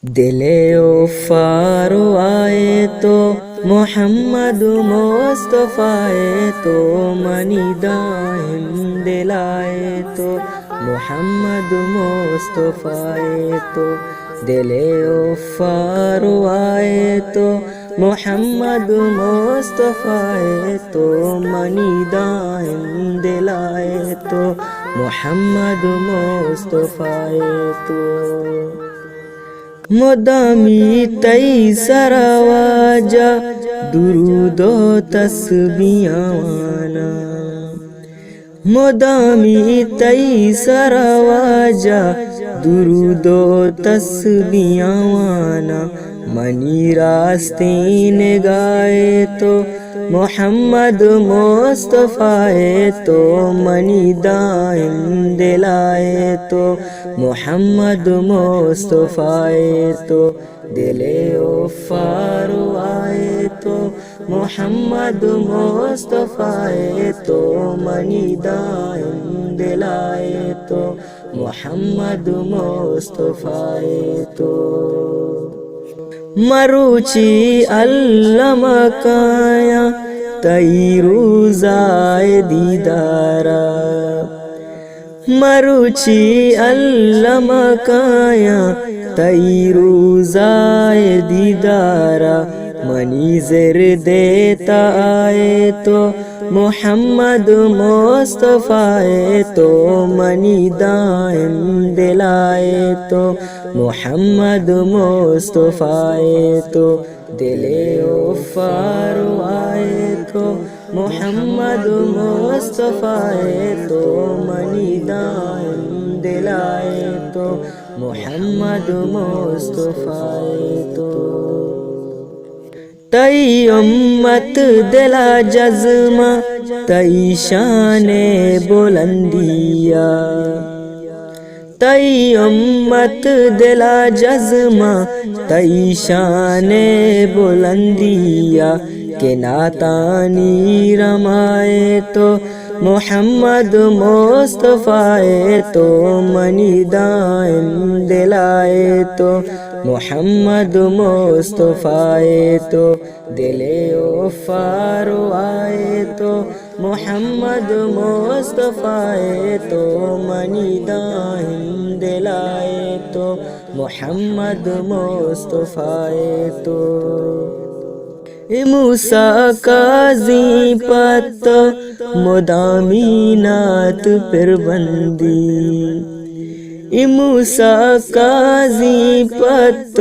دل عفارو آئے تو محمد مصطفیٰ تو منی دائم دلائے تو محمد مصطفیٰ تو دل عفارو آئے تو محمد مصطفیٰ تو منی دائم دلائے تو محمد مصطفیٰ تو مدامی تی سرواجا درود و تسبیحانا مدامی تی سرواجا درود و تسبیحانا منی راستی نگائے تو محمد مصطفیٰ تو منی دائم دلائے تو محمد مصطفیٰ تو دل عفارو آئے تو محمد مصطفیٰ تو منی دائم دلائے تو محمد مصطفیٰ تو مروچی علم کایا تی روزائے دیدارا مروچی علم کایا تی روزائے دیدارا منی زر دیتا آئے تو محمد مصطفیٰ تو منی دائم دلائے تو محمد مصطفیٰ تو دل عفارو آئے تو محمد مصطفیٰ تو منی دائم دلائے تو محمد مصطفیٰ تو تی امت دلا جزمہ تی شان بلندیا تی امت دلا جزمہ تی شان بلندیا کہ ناتانی رمائے تو محمد مصطفیٰ تو منی دائم دلائے تو محمد مصطفیٰ تو دل عفارو آئے تو محمد مصطفیٰ تو منی دائم دلائے تو محمد مصطفیٰ تو موسیٰ قاضی پت مدامی نعت پر بندی موسیٰ قاضی پت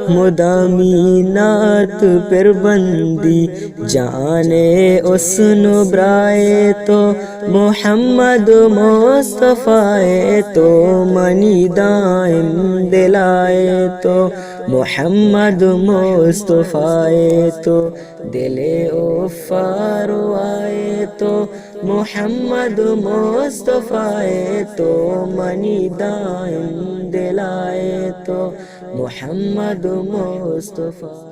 مدامی نعت پر بندی جانے اسن برائے تو محمد مصطفیٰ تو منی دائم دلائے تو محمد مصطفیٰ تو دل عفارو آئے تو محمد مصطفیٰ تو منی دائم دلائے تو محمد مصطفیٰ